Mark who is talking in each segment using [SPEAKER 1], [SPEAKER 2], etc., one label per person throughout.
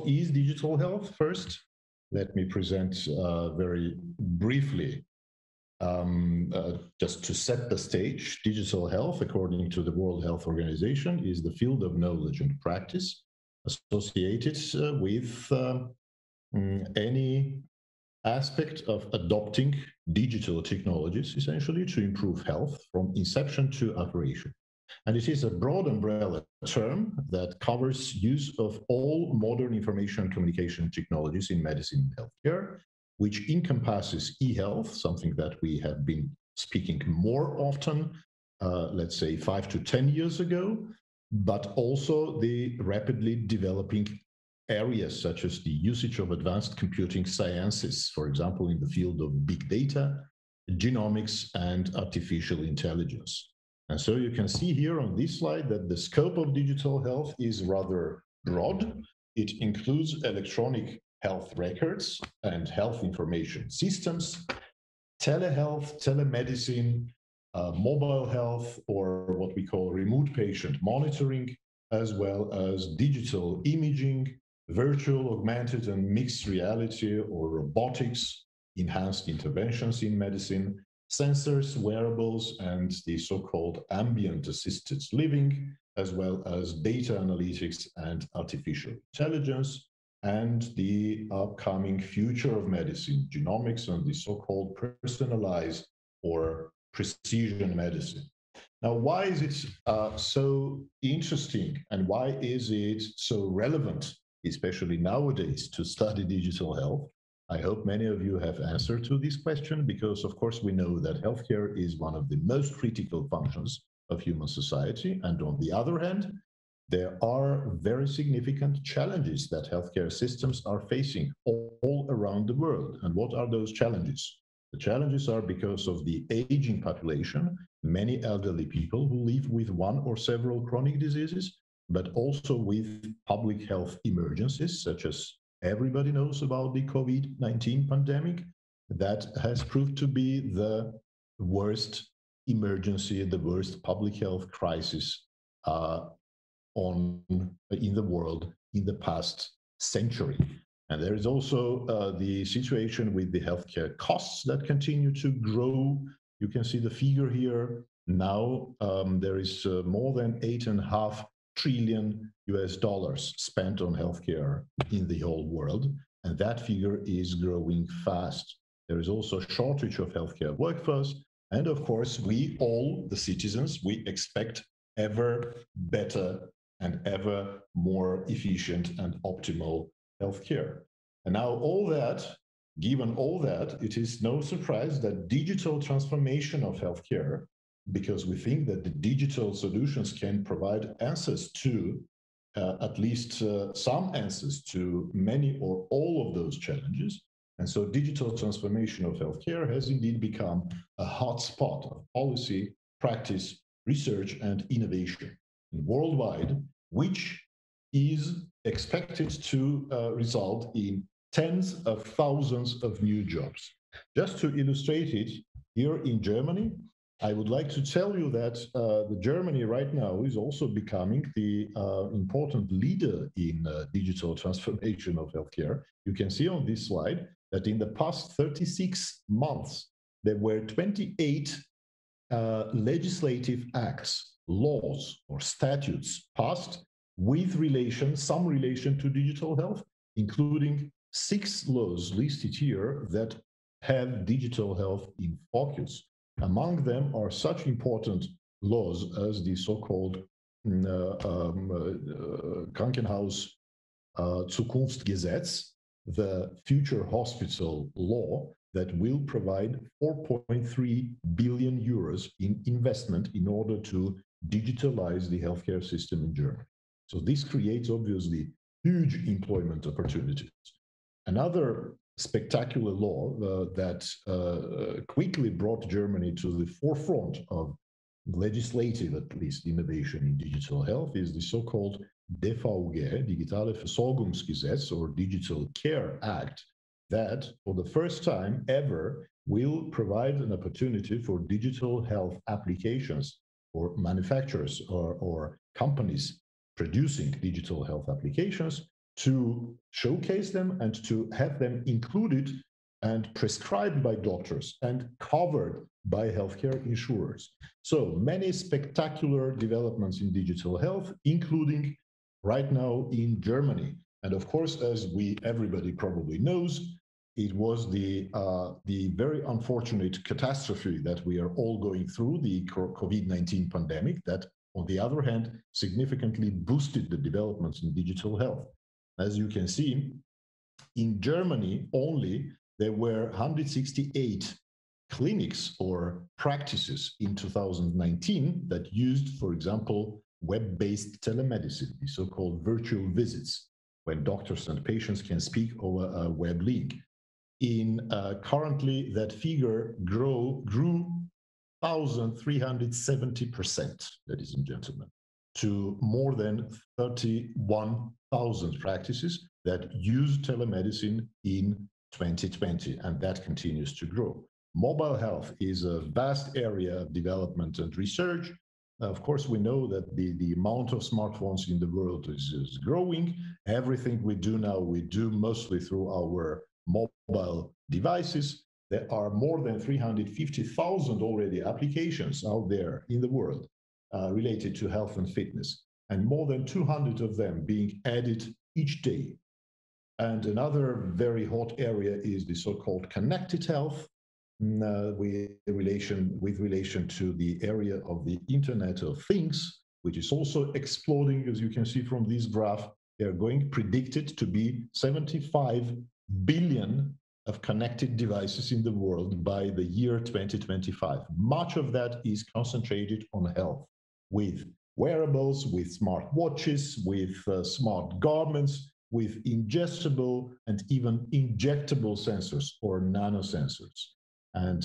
[SPEAKER 1] is digital health? First, let me present very briefly, just to set the stage. Digital health, according to the World Health Organization, is the field of knowledge and practice associated with any aspect of adopting digital technologies, essentially, to improve health from inception to operation. And it is a broad umbrella term that covers use of all modern information and communication technologies in medicine and healthcare, which encompasses e-health, something that we have been speaking more often, let's say 5 to 10 years ago, but also the rapidly developing areas such as the usage of advanced computing sciences, for example, in the field of big data, genomics, and artificial intelligence. And so you can see here on this slide that the scope of digital health is rather broad. It includes electronic health records and health information systems, telehealth, telemedicine, mobile health, or what we call remote patient monitoring, as well as digital imaging, virtual, augmented, and mixed reality or robotics, enhanced interventions in medicine, sensors, wearables, and the so-called ambient assisted living, as well as data analytics and artificial intelligence, and the upcoming future of medicine, genomics, and the so-called personalized or precision medicine. Now, why is it so interesting, and why is it so relevant, especially nowadays, to study digital health? I hope many of you have answered to this question, because of course we know that healthcare is one of the most critical functions of human society. And on the other hand, there are very significant challenges that healthcare systems are facing all around the world. And what are those challenges? The challenges are because of the aging population, many elderly people who live with one or several chronic diseases, but also with public health emergencies, such as everybody knows about the COVID-19 pandemic. That has proved to be the worst emergency, the worst public health crisis in the world in the past century. And there is also the situation with the healthcare costs that continue to grow. You can see the figure here. Now there is more than $8.5 trillion spent on healthcare in the whole world, and that figure is growing fast. There is also a shortage of healthcare workforce, and of course, we all, the citizens, we expect ever better and ever more efficient and optimal healthcare. And now given all that, it is no surprise that digital transformation of healthcare, because we think that the digital solutions can provide answers to, at least some answers to many or all of those challenges. And so digital transformation of healthcare has indeed become a hotspot of policy, practice, research, and innovation worldwide, which is expected to result in tens of thousands of new jobs. Just to illustrate it, here in Germany, I would like to tell you that Germany right now is also becoming the important leader in digital transformation of healthcare. You can see on this slide that in the past 36 months, there were 28 legislative acts, laws, or statutes passed with some relation to digital health, including 6 laws listed here that have digital health in focus. Among them are such important laws as the so-called Krankenhaus Zukunftsgesetz, the future hospital law that will provide 4.3 billion euros in investment in order to digitalize the healthcare system in Germany. So this creates obviously huge employment opportunities. Another spectacular law that quickly brought Germany to the forefront of legislative, at least, innovation in digital health is the so-called DVG, Digitale Versorgungsgesetz, or Digital Care Act, that for the first time ever will provide an opportunity for digital health applications for manufacturers or companies producing digital health applications to showcase them and to have them included and prescribed by doctors and covered by healthcare insurers. So many spectacular developments in digital health, including right now in Germany. And of course, as everybody probably knows, it was the very unfortunate catastrophe that we are all going through, the COVID-19 pandemic, that, on the other hand, significantly boosted the developments in digital health. As you can see, in Germany only, there were 168 clinics or practices in 2019 that used, for example, web-based telemedicine, the so-called virtual visits, when doctors and patients can speak over a web link. Currently, that figure grew 1,370%, ladies and gentlemen, to more than 31,000 practices that use telemedicine in 2020, and that continues to grow. Mobile health is a vast area of development and research. Of course, we know that the amount of smartphones in the world is growing. Everything we do now, we do mostly through our mobile devices. There are more than 350,000 already applications out there in the world related to health and fitness, and more than 200 of them being added each day. And another very hot area is the so-called connected health, with relation to the area of the Internet of Things, which is also exploding, as you can see from this graph. They are predicted to be 75 billion of connected devices in the world by the year 2025. Much of that is concentrated on health, with wearables, with smart watches, with smart garments, with ingestible and even injectable sensors or nanosensors. And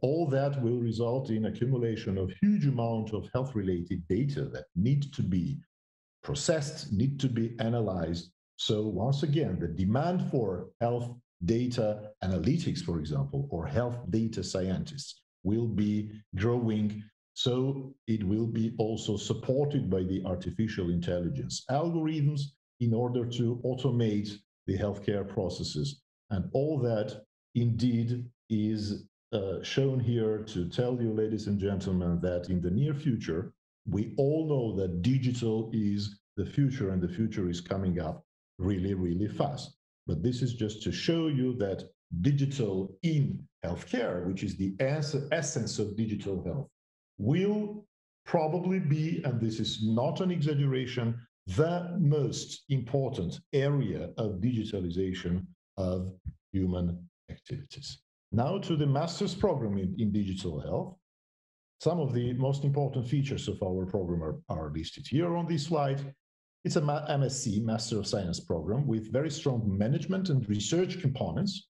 [SPEAKER 1] all that will result in accumulation of huge amount of health-related data that need to be processed, need to be analyzed. So once again, the demand for health data analytics, for example, or health data scientists will be growing. So it will be also supported by the artificial intelligence algorithms in order to automate the healthcare processes. And all that indeed is shown here to tell you, ladies and gentlemen, that in the near future, we all know that digital is the future, and the future is coming up really, really fast. But this is just to show you that digital in healthcare, which is the essence of digital health, will probably be, and this is not an exaggeration, the most important area of digitalization of human activities. Now to the master's program in digital health. Some of the most important features of our program are listed here on this slide. It's a M.Sc, Master of Science program, with very strong management and research components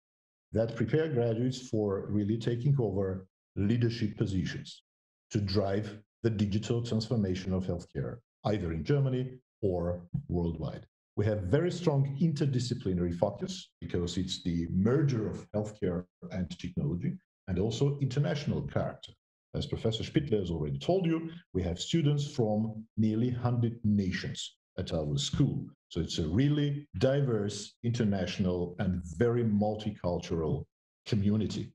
[SPEAKER 1] that prepare graduates for really taking over leadership positions to drive the digital transformation of healthcare, either in Germany or worldwide. We have very strong interdisciplinary focus because it's the merger of healthcare and technology, and also international character. As Professor Spittler has already told you, we have students from nearly 100 nations at our school. So it's a really diverse, international, and very multicultural community.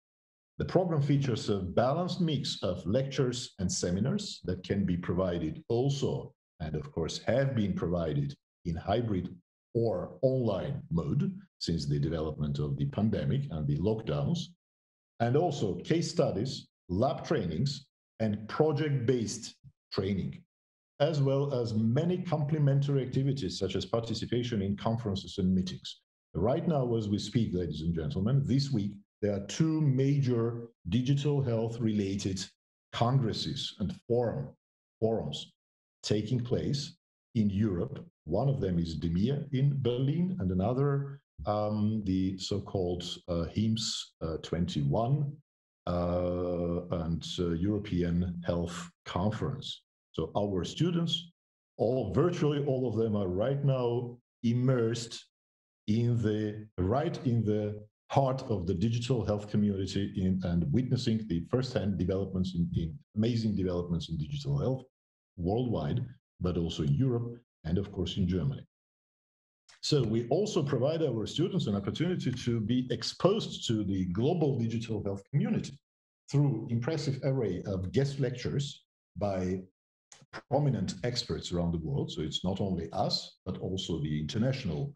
[SPEAKER 1] The program features a balanced mix of lectures and seminars that can be provided also, and of course have been provided in hybrid or online mode since the development of the pandemic and the lockdowns, and also case studies, lab trainings, and project-based training, as well as many complementary activities such as participation in conferences and meetings. Right now, as we speak, ladies and gentlemen, this week, there are two major digital health-related congresses and forums taking place in Europe. One of them is DEMIA in Berlin, and another, the so-called HIMSS 21 and European Health Conference. So our students, virtually all of them, are right now immersed in the heart of the digital health community and witnessing the first-hand developments in amazing developments in digital health worldwide, but also in Europe and of course in Germany. So we also provide our students an opportunity to be exposed to the global digital health community through impressive array of guest lectures by prominent experts around the world. So it's not only us, but also the international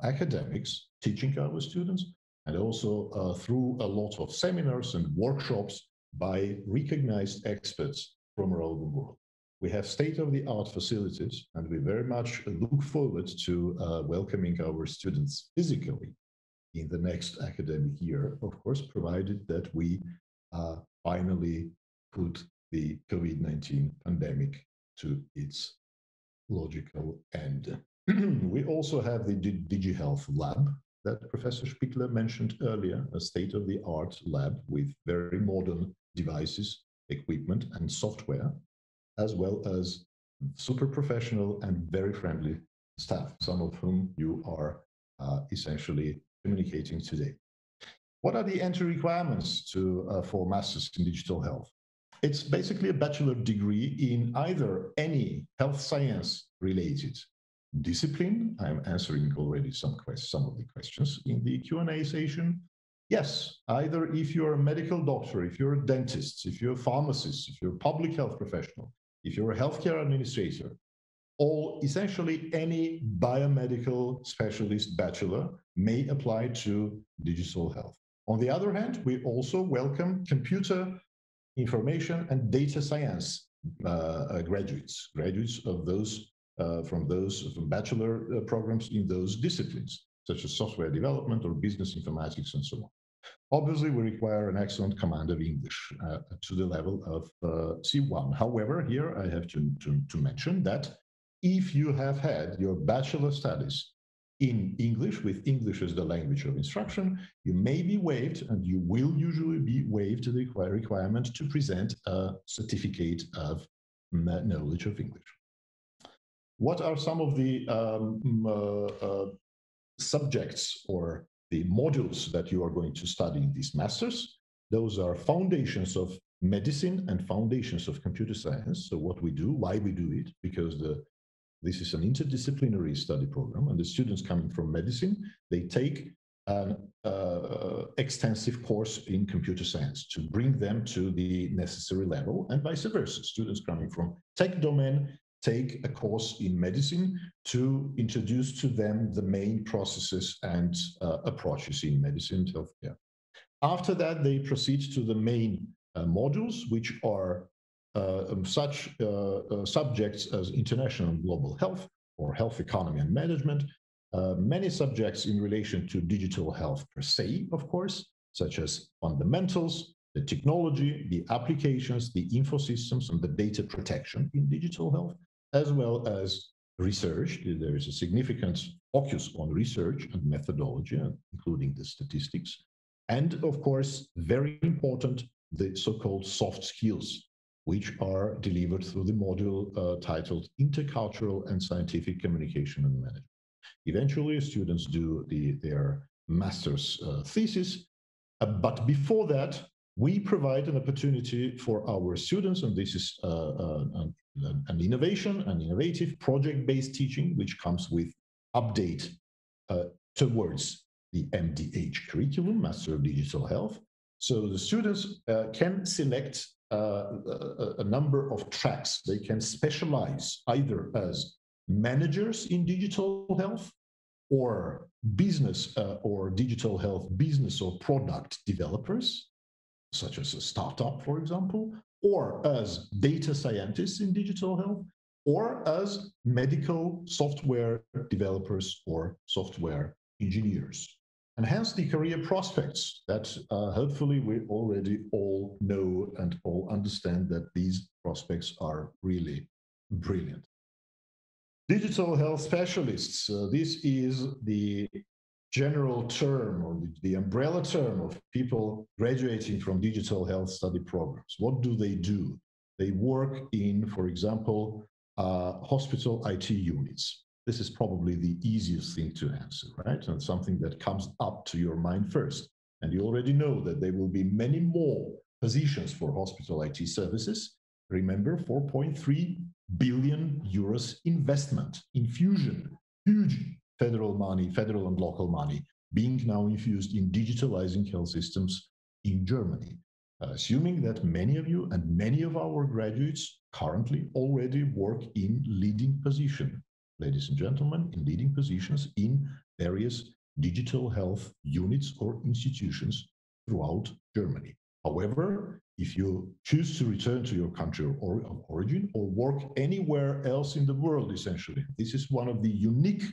[SPEAKER 1] academics teaching our students, and also through a lot of seminars and workshops by recognized experts from around the world. We have state-of-the-art facilities, and we very much look forward to welcoming our students physically in the next academic year, of course, provided that we finally put the COVID-19 pandemic to its logical end. We also have the DigiHealth Lab that Professor Spickler mentioned earlier, a state-of-the-art lab with very modern devices, equipment, and software, as well as super professional and very friendly staff, some of whom you are essentially communicating today. What are the entry requirements to for Masters in Digital Health? It's basically a bachelor degree in either any health science related discipline. I'm answering already some of the questions in the Q&A session. Yes, either if you're a medical doctor, if you're a dentist, if you're a pharmacist, if you're a public health professional, if you're a healthcare administrator, or essentially any biomedical specialist bachelor may apply to digital health. On the other hand, we also welcome computer information and data science graduates of those from bachelor programs in those disciplines, such as software development or business informatics and so on. Obviously, we require an excellent command of English to the level of C1. However, here I have to mention that if you have had your bachelor studies in English, with English as the language of instruction, you may be waived, and you will usually be waived the requirement to present a certificate of knowledge of English. What are some of the subjects or the modules that you are going to study in these masters? Those are foundations of medicine and foundations of computer science. So what we do, why we do it, because this is an interdisciplinary study program, and the students coming from medicine, they take an extensive course in computer science to bring them to the necessary level, and vice versa. Students coming from tech domain take a course in medicine to introduce to them the main processes and approaches in medicine and healthcare. After that, they proceed to the main modules, which are such subjects as international and global health, or health economy and management, many subjects in relation to digital health per se, of course, such as fundamentals, the technology, the applications, the info systems, and the data protection in digital health, as well as research. There is a significant focus on research and methodology, including the statistics. And of course, very important, the so-called soft skills, which are delivered through the module titled Intercultural and Scientific Communication and Management. Eventually, students do their master's thesis, but before that, we provide an opportunity for our students, and this is an innovative project-based teaching, which comes with update towards the MDH curriculum, Master of Digital Health. So the students can select a number of tracks. They can specialize either as managers in digital health, or business or digital health business or product developers, such as a startup, for example, or as data scientists in digital health, or as medical software developers or software engineers. And hence the career prospects that hopefully we already all know and all understand that these prospects are really brilliant. Digital health specialists, this is the general term or the umbrella term of people graduating from digital health study programs. What do? They work in, for example, hospital IT units. This is probably the easiest thing to answer, right? And something that comes up to your mind first. And you already know that there will be many more positions for hospital IT services. Remember, 4.3 billion euros investment, infusion, huge federal money, federal and local money, being now infused in digitalizing health systems in Germany. Assuming that many of you and many of our graduates currently already work in leading position, ladies and gentlemen, in leading positions in various digital health units or institutions throughout Germany. However, if you choose to return to your country of origin or work anywhere else in the world, essentially, this is one of the unique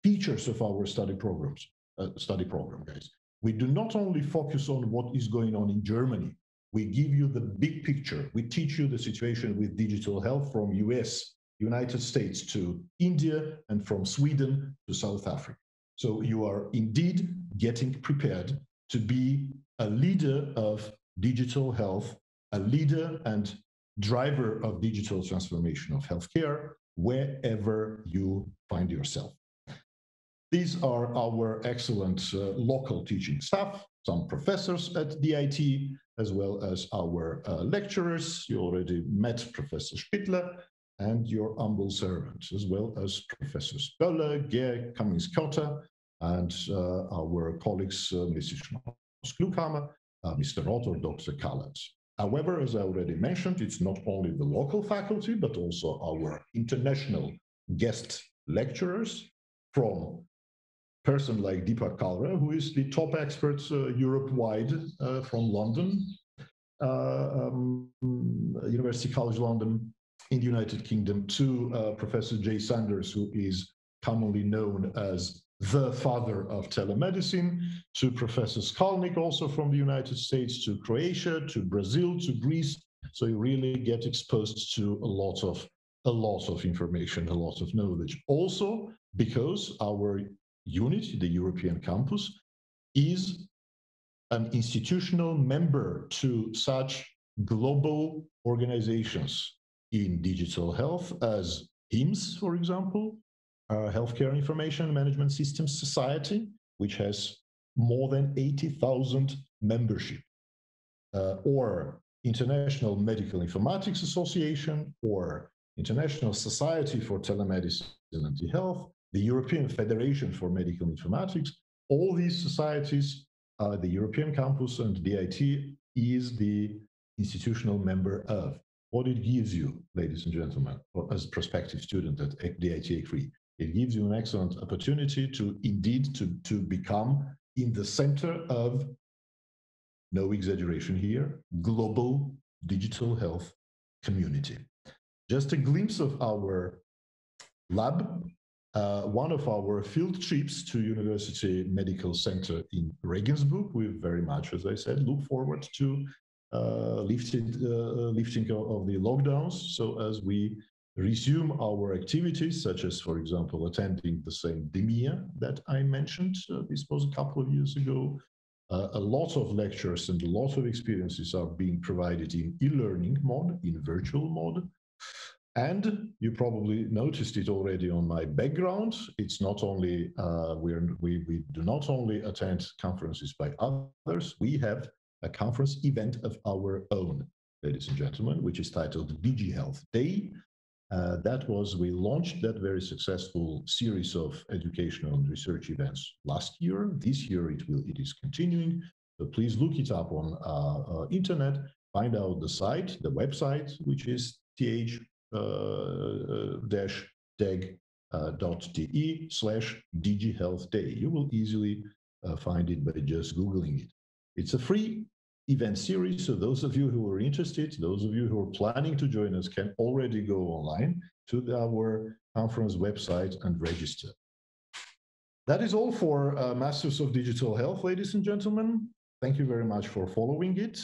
[SPEAKER 1] features of our study program, guys. We do not only focus on what is going on in Germany, we give you the big picture. We teach you the situation with digital health from US, United States to India, and from Sweden to South Africa. So you are indeed getting prepared to be a leader of digital health, a leader and driver of digital transformation of healthcare, wherever you find yourself. These are our excellent local teaching staff, some professors at DIT, as well as our lecturers. You already met Professor Spittler and your humble servant, as well as Professors Böller, Gehr, Cummings-Cotta, and our colleagues, Mrs. Klughammer, Mr. Roth, or Dr. Kallat. However, as I already mentioned, it's not only the local faculty, but also our international guest lecturers, from person like Deepak Kalra, who is the top expert Europe-wide from London, University College London in the United Kingdom, to Professor Jay Sanders, who is commonly known as the father of telemedicine, to Professor Skalnik, also from the United States, to Croatia, to Brazil, to Greece. So you really get exposed to a lot of information, a lot of knowledge. Also, because our unit, the European campus, is an institutional member to such global organizations in digital health as HIMSS, for example, Healthcare Information Management Systems Society, which has more than 80,000 membership, or International Medical Informatics Association, or International Society for Telemedicine and Health, the European Federation for Medical Informatics. All these societies, the European campus and DIT is the institutional member of. What it gives you, ladies and gentlemen, as a prospective student at DIT A3, it gives you an excellent opportunity to indeed to become in the center of, no exaggeration here, global digital health community. Just a glimpse of our lab. One of our field trips to University Medical Center in Regensburg. We very much, as I said, look forward to lifting of the lockdowns. So as we resume our activities, such as, for example, attending the same DEMIA that I mentioned, this was a couple of years ago. A lot of lectures and a lot of experiences are being provided in e-learning mode, in virtual mode. And you probably noticed it already on my background. It's not only, we do not only attend conferences by others, we have a conference event of our own, ladies and gentlemen, which is titled DigiHealth Day. We launched that very successful series of educational and research events last year. This year it is continuing. So please look it up on internet, find out the site, the website, which is th-deg.de/DigiHealthDay. You will easily find it by just Googling it. It's a free event series, so those of you who are interested, those of you who are planning to join us, can already go online to our conference website and register. That is all for Masters of Digital Health, ladies and gentlemen. Thank you very much for following it.